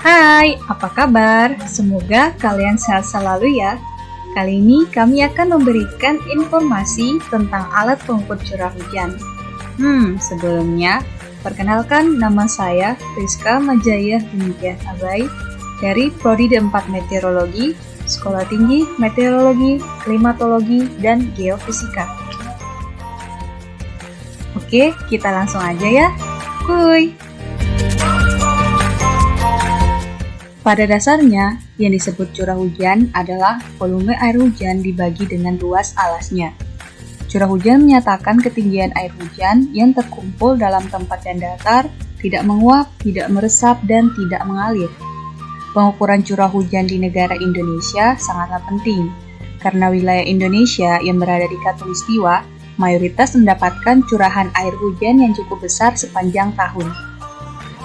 Hai, apa kabar? Semoga kalian sehat selalu ya. Kali ini kami akan memberikan informasi tentang alat pengukur curah hujan. Sebelumnya, perkenalkan nama saya Rizka Majaya Dinitya Abai dari Prodi D4 Meteorologi, Sekolah Tinggi Meteorologi, Klimatologi, dan Geofisika. Oke, kita langsung aja ya. Kuy! Pada dasarnya, yang disebut curah hujan adalah volume air hujan dibagi dengan luas alasnya. Curah hujan menyatakan ketinggian air hujan yang terkumpul dalam tempat yang datar, tidak menguap, tidak meresap, dan tidak mengalir. Pengukuran curah hujan di negara Indonesia sangatlah penting, karena wilayah Indonesia yang berada di Khatulistiwa mayoritas mendapatkan curahan air hujan yang cukup besar sepanjang tahun.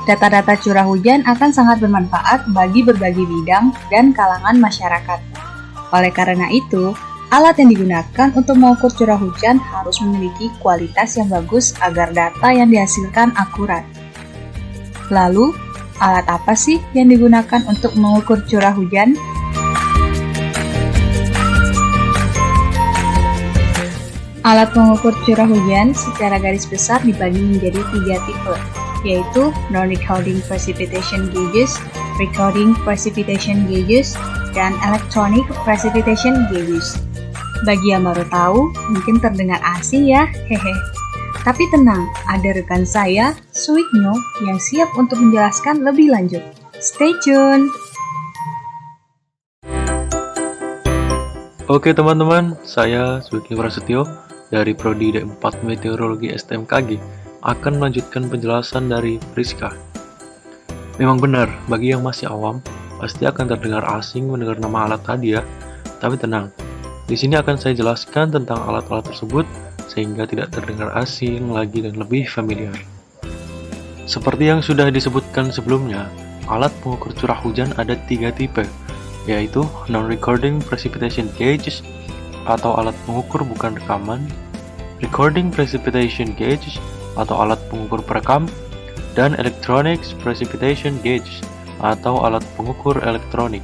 Data-data curah hujan akan sangat bermanfaat bagi berbagai bidang dan kalangan masyarakat. Oleh karena itu, alat yang digunakan untuk mengukur curah hujan harus memiliki kualitas yang bagus agar data yang dihasilkan akurat. Lalu, alat apa sih yang digunakan untuk mengukur curah hujan? Alat pengukur curah hujan secara garis besar dibagi menjadi 3 tipe, yaitu Non-Recording Precipitation Gauges, Recording Precipitation Gauges, dan Electronic Precipitation Gauges. Bagi yang baru tahu, mungkin terdengar asing ya, hehe. Tapi tenang, ada rekan saya, Suikno, yang siap untuk menjelaskan lebih lanjut. Stay tune! Oke teman-teman, saya Suikno Prasetyo dari Prodi D4 Meteorologi STMKG akan melanjutkan penjelasan dari Rizka. Memang benar, bagi yang masih awam, pasti akan terdengar asing mendengar nama alat tadi ya. Tapi tenang, di sini akan saya jelaskan tentang alat-alat tersebut sehingga tidak terdengar asing lagi dan lebih familiar. Seperti yang sudah disebutkan sebelumnya, alat pengukur curah hujan ada 3 tipe, yaitu Non-Recording Precipitation Gauges atau alat pengukur bukan rekaman, Recording Precipitation Gauges atau alat pengukur perekam, dan Electronic Precipitation Gauges atau alat pengukur elektronik.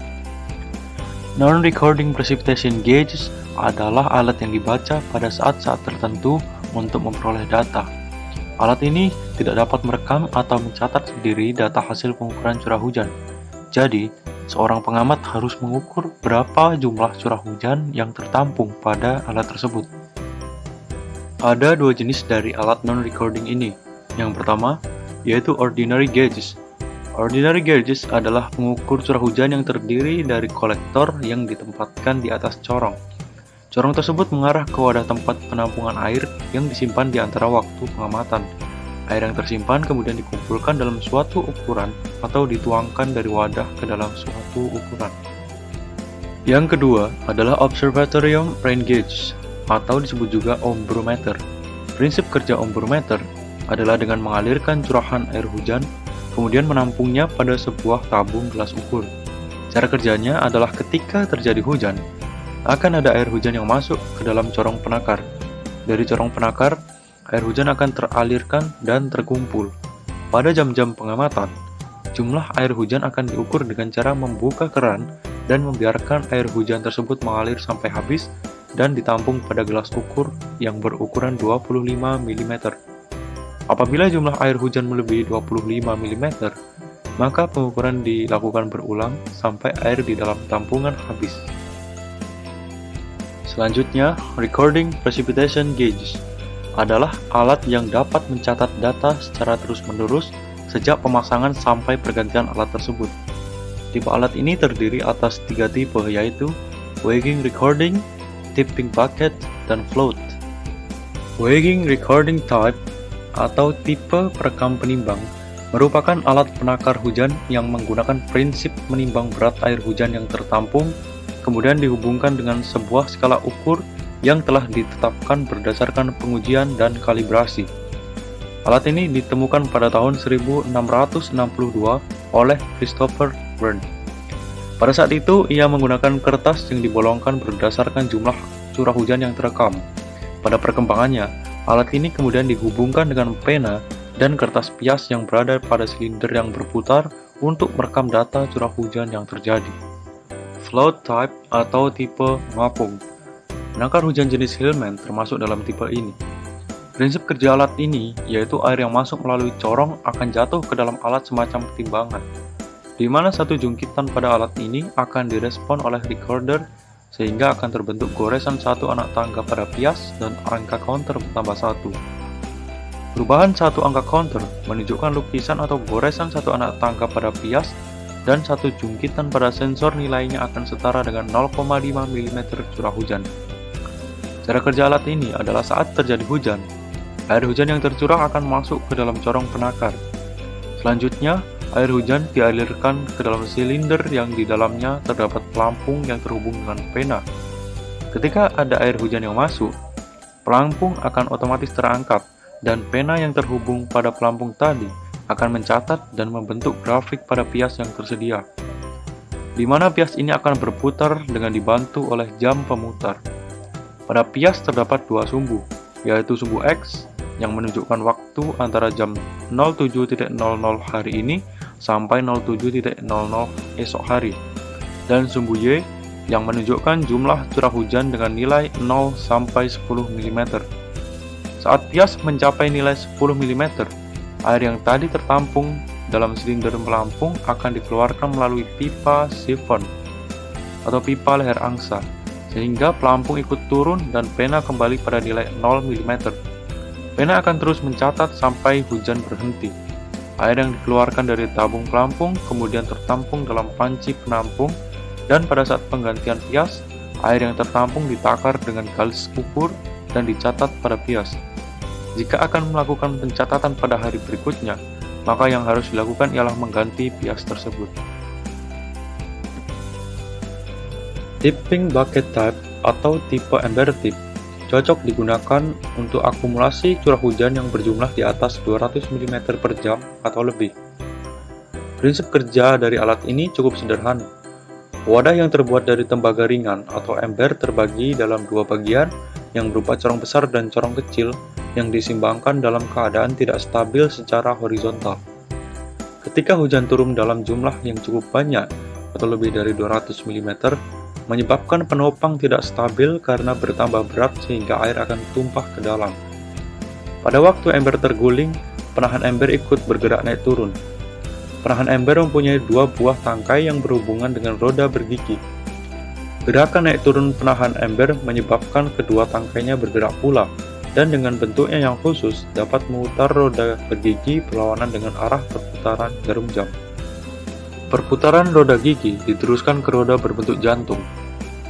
Non-Recording Precipitation Gauges adalah alat yang dibaca pada saat-saat tertentu untuk memperoleh data. Alat ini tidak dapat merekam atau mencatat sendiri data hasil pengukuran curah hujan. Jadi, seorang pengamat harus mengukur berapa jumlah curah hujan yang tertampung pada alat tersebut. Ada 2 jenis dari alat non-recording ini. Yang pertama, yaitu Ordinary Gauges. Ordinary Gauges adalah pengukur curah hujan yang terdiri dari kolektor yang ditempatkan di atas corong. Corong tersebut mengarah ke wadah tempat penampungan air yang disimpan di antara waktu pengamatan. Air yang tersimpan kemudian dikumpulkan dalam suatu ukuran atau dituangkan dari wadah ke dalam suatu ukuran. Yang kedua adalah Observatorium Rain Gauge, atau disebut juga ombrometer. Prinsip kerja ombrometer adalah dengan mengalirkan curahan air hujan, kemudian menampungnya pada sebuah tabung gelas ukur. Cara kerjanya adalah ketika terjadi hujan, akan ada air hujan yang masuk ke dalam corong penakar. Dari corong penakar, air hujan akan teralirkan dan terkumpul. Pada jam-jam pengamatan, jumlah air hujan akan diukur dengan cara membuka keran dan membiarkan air hujan tersebut mengalir sampai habis dan ditampung pada gelas ukur yang berukuran 25 mm. Apabila jumlah air hujan melebihi 25 mm, maka pengukuran dilakukan berulang sampai air di dalam tampungan habis. Selanjutnya, Recording Precipitation Gauges adalah alat yang dapat mencatat data secara terus-menerus sejak pemasangan sampai pergantian alat tersebut. Tipe alat ini terdiri atas 3 tipe, yaitu Weighing Recording, Tipping Bucket, dan Float. Weighing Recording Type atau tipe perekam penimbang merupakan alat penakar hujan yang menggunakan prinsip menimbang berat air hujan yang tertampung, kemudian dihubungkan dengan sebuah skala ukur yang telah ditetapkan berdasarkan pengujian dan kalibrasi. Alat ini ditemukan pada tahun 1662 oleh Christopher Wren. Pada saat itu, ia menggunakan kertas yang dibolongkan berdasarkan jumlah curah hujan yang terekam. Pada perkembangannya, alat ini kemudian dihubungkan dengan pena dan kertas pias yang berada pada silinder yang berputar untuk merekam data curah hujan yang terjadi. Flood type atau tipe mengapung. Penangkar hujan jenis Hillman termasuk dalam tipe ini. Prinsip kerja alat ini yaitu air yang masuk melalui corong akan jatuh ke dalam alat semacam timbangan, di mana satu jungkitan pada alat ini akan direspon oleh recorder sehingga akan terbentuk goresan satu anak tangga pada pias dan angka counter bertambah 1. Perubahan satu angka counter menunjukkan lukisan atau goresan satu anak tangga pada pias dan satu jungkitan pada sensor nilainya akan setara dengan 0,5 mm curah hujan. Cara kerja alat ini adalah saat terjadi hujan, air hujan yang tercurah akan masuk ke dalam corong penakar. Selanjutnya, air hujan dialirkan ke dalam silinder yang di dalamnya terdapat pelampung yang terhubung dengan pena. Ketika ada air hujan yang masuk, pelampung akan otomatis terangkat dan pena yang terhubung pada pelampung tadi akan mencatat dan membentuk grafik pada pias yang tersedia, di mana pias ini akan berputar dengan dibantu oleh jam pemutar. Pada pias terdapat dua sumbu, yaitu sumbu X yang menunjukkan waktu antara jam 07.00 hari ini sampai 07.00 esok hari, dan sumbu Y yang menunjukkan jumlah curah hujan dengan nilai 0 sampai 10 mm. Saat pias mencapai nilai 10 mm, air yang tadi tertampung dalam silinder pelampung akan dikeluarkan melalui pipa sifon atau pipa leher angsa, sehingga pelampung ikut turun dan pena kembali pada nilai 0 mm. Pena akan terus mencatat sampai hujan berhenti. Air yang dikeluarkan dari tabung pelampung kemudian tertampung dalam panci penampung, dan pada saat penggantian pias, air yang tertampung ditakar dengan garis ukur dan dicatat pada pias. Jika akan melakukan pencatatan pada hari berikutnya, maka yang harus dilakukan ialah mengganti pias tersebut. Tipping bucket type atau tipe ember tip cocok digunakan untuk akumulasi curah hujan yang berjumlah di atas 200 mm per jam atau lebih. Prinsip kerja dari alat ini cukup sederhana. Wadah yang terbuat dari tembaga ringan atau ember terbagi dalam dua bagian yang berupa corong besar dan corong kecil yang disimbangkan dalam keadaan tidak stabil secara horizontal. Ketika hujan turun dalam jumlah yang cukup banyak atau lebih dari 200 mm, menyebabkan penopang tidak stabil karena bertambah berat sehingga air akan tumpah ke dalam. Pada waktu ember terguling, penahan ember ikut bergerak naik turun. Penahan ember mempunyai dua buah tangkai yang berhubungan dengan roda bergigi. Gerakan naik turun penahan ember menyebabkan kedua tangkainya bergerak pula, dan dengan bentuknya yang khusus dapat memutar roda bergigi berlawanan dengan arah perputaran jarum jam. Perputaran roda gigi diteruskan ke roda berbentuk jantung.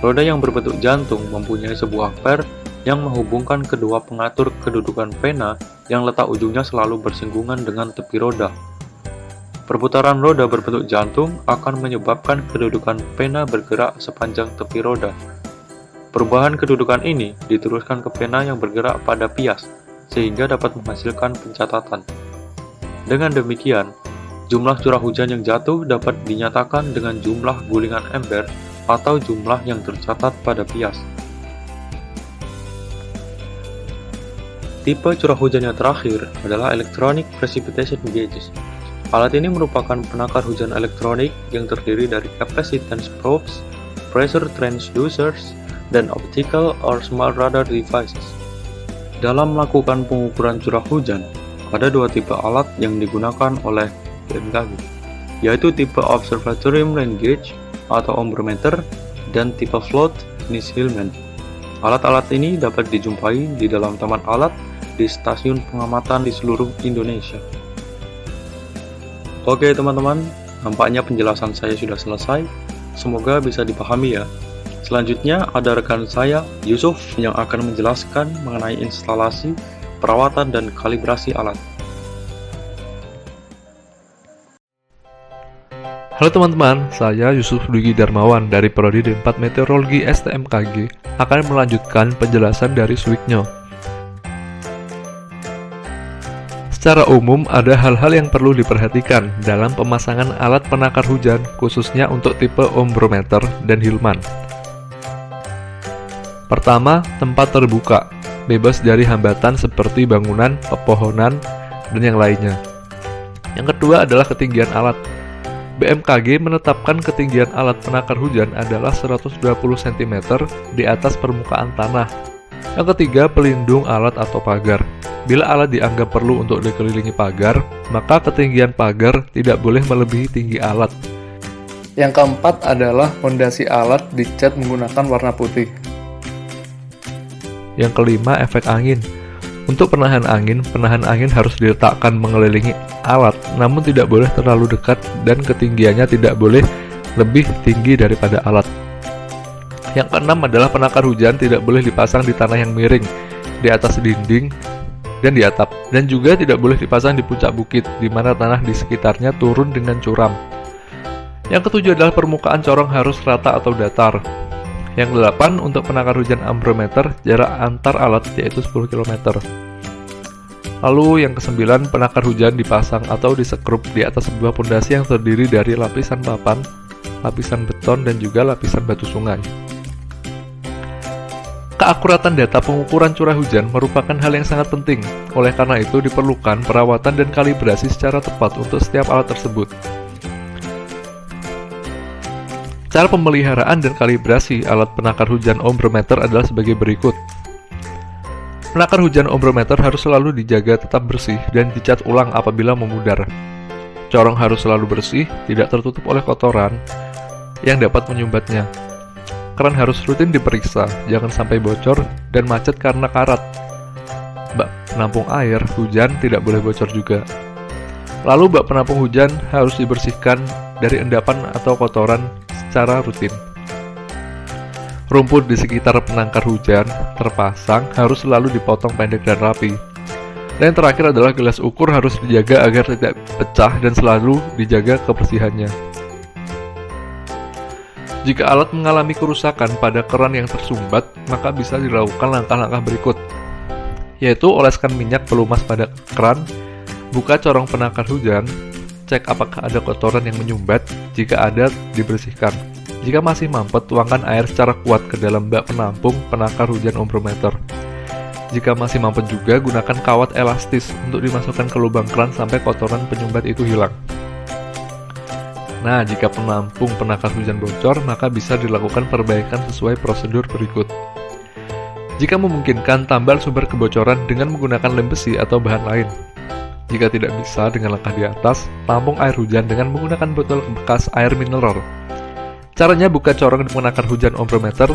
Roda yang berbentuk jantung mempunyai sebuah per yang menghubungkan kedua pengatur kedudukan pena yang letak ujungnya selalu bersinggungan dengan tepi roda. Perputaran roda berbentuk jantung akan menyebabkan kedudukan pena bergerak sepanjang tepi roda. Perubahan kedudukan ini diteruskan ke pena yang bergerak pada pias, sehingga dapat menghasilkan pencatatan. Dengan demikian, jumlah curah hujan yang jatuh dapat dinyatakan dengan jumlah gulingan ember atau jumlah yang tercatat pada pias. Tipe curah hujan yang terakhir adalah Electronic Precipitation Gauges. Alat ini merupakan penakar hujan elektronik yang terdiri dari capacitance probes, pressure transducers, dan optical or small radar devices. Dalam melakukan pengukuran curah hujan, ada dua tipe alat yang digunakan oleh BMKG, yaitu tipe Observatorium Rain Gauge atau ombrometer dan tipe float jenis Hillman. Alat-alat ini dapat dijumpai di dalam taman alat di stasiun pengamatan di seluruh Indonesia. Oke teman-teman, nampaknya penjelasan saya sudah selesai. Semoga bisa dipahami ya. Selanjutnya ada rekan saya, Yusuf, yang akan menjelaskan mengenai instalasi, perawatan, dan kalibrasi alat. Halo teman-teman, saya Yusuf Dugi Darmawan dari Prodi D4 Meteorologi STMKG akan melanjutkan penjelasan dari Swigno. Secara umum, ada hal-hal yang perlu diperhatikan dalam pemasangan alat penakar hujan, khususnya untuk tipe ombrometer dan Hillman. Pertama, tempat terbuka, bebas dari hambatan seperti bangunan, pepohonan, dan yang lainnya. Yang kedua adalah ketinggian alat. BMKG menetapkan ketinggian alat penakar hujan adalah 120 cm di atas permukaan tanah. Yang ketiga, pelindung alat atau pagar. Bila alat dianggap perlu untuk dikelilingi pagar, maka ketinggian pagar tidak boleh melebihi tinggi alat. Yang keempat adalah fondasi alat dicat menggunakan warna putih. Yang kelima, efek angin. Untuk penahan angin harus diletakkan mengelilingi alat, namun tidak boleh terlalu dekat dan ketinggiannya tidak boleh lebih tinggi daripada alat. Yang keenam adalah penakar hujan tidak boleh dipasang di tanah yang miring, di atas dinding, dan di atap, dan juga tidak boleh dipasang di puncak bukit, di mana tanah di sekitarnya turun dengan curam. Yang ketujuh adalah permukaan corong harus rata atau datar. Yang kedelapan, untuk penakar hujan ambrometer, jarak antar alat yaitu 10 km. Lalu yang kesembilan, penakar hujan dipasang atau disekrup di atas sebuah pondasi yang terdiri dari lapisan papan, lapisan beton, dan juga lapisan batu sungai. Keakuratan data pengukuran curah hujan merupakan hal yang sangat penting. Oleh karena itu, diperlukan perawatan dan kalibrasi secara tepat untuk setiap alat tersebut. Cara pemeliharaan dan kalibrasi alat penakar hujan ombrometer adalah sebagai berikut. Penakar hujan ombrometer harus selalu dijaga tetap bersih dan dicat ulang apabila memudar. Corong harus selalu bersih, tidak tertutup oleh kotoran yang dapat menyumbatnya. Keran harus rutin diperiksa, jangan sampai bocor dan macet karena karat. Bak penampung air hujan tidak boleh bocor juga. Lalu bak penampung hujan harus dibersihkan dari endapan atau kotoran secara rutin. Rumput di sekitar penangkar hujan terpasang harus selalu dipotong pendek dan rapi. Dan yang terakhir adalah gelas ukur harus dijaga agar tidak pecah dan selalu dijaga kebersihannya. Jika alat mengalami kerusakan pada keran yang tersumbat, maka bisa dilakukan langkah-langkah berikut, yaitu oleskan minyak pelumas pada keran, buka corong penakar hujan, cek apakah ada kotoran yang menyumbat, jika ada dibersihkan. Jika masih mampet, tuangkan air secara kuat ke dalam bak penampung penakar hujan ombrometer. Jika masih mampet juga, gunakan kawat elastis untuk dimasukkan ke lubang keran sampai kotoran penyumbat itu hilang. Nah, jika penampung penakar hujan bocor, maka bisa dilakukan perbaikan sesuai prosedur berikut. Jika memungkinkan, tambal sumber kebocoran dengan menggunakan lem besi atau bahan lain. Jika tidak bisa dengan langkah di atas, tampung air hujan dengan menggunakan botol bekas air mineral. Caranya, buka corong di penakar hujan ombrometer,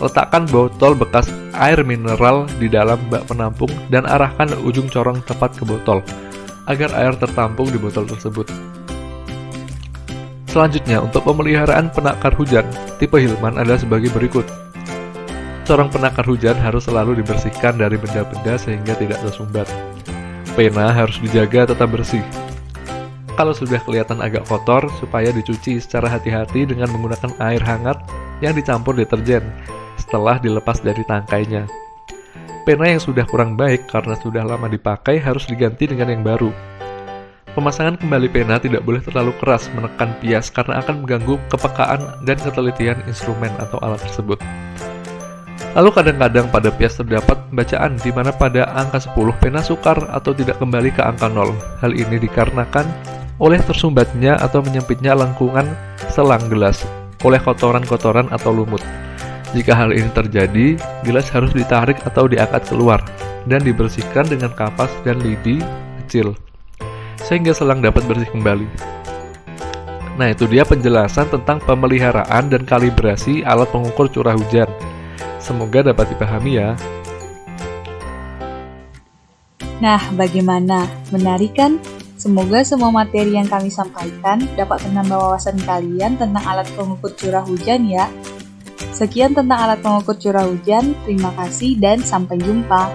letakkan botol bekas air mineral di dalam bak penampung dan arahkan ujung corong tepat ke botol, agar air tertampung di botol tersebut. Selanjutnya, untuk pemeliharaan penakar hujan, tipe Hillman adalah sebagai berikut. Corong penakar hujan harus selalu dibersihkan dari benda-benda sehingga tidak tersumbat. Pena harus dijaga tetap bersih. Kalau sudah kelihatan agak kotor, supaya dicuci secara hati-hati dengan menggunakan air hangat yang dicampur deterjen setelah dilepas dari tangkainya. Pena yang sudah kurang baik karena sudah lama dipakai harus diganti dengan yang baru. Pemasangan kembali pena tidak boleh terlalu keras menekan pias karena akan mengganggu kepekaan dan ketelitian instrumen atau alat tersebut. Lalu kadang-kadang pada pias terdapat bacaan di mana pada angka 10 pena sukar atau tidak kembali ke angka 0. Hal ini dikarenakan oleh tersumbatnya atau menyempitnya lengkungan selang gelas oleh kotoran-kotoran atau lumut. Jika hal ini terjadi, gelas harus ditarik atau diangkat keluar dan dibersihkan dengan kapas dan lidi kecil sehingga selang dapat bersih kembali. Nah, itu dia penjelasan tentang pemeliharaan dan kalibrasi alat pengukur curah hujan. Semoga dapat dipahami ya. Nah, bagaimana? Menarik kan? Semoga semua materi yang kami sampaikan dapat menambah wawasan kalian tentang alat pengukur curah hujan ya. Sekian tentang alat pengukur curah hujan, terima kasih dan sampai jumpa.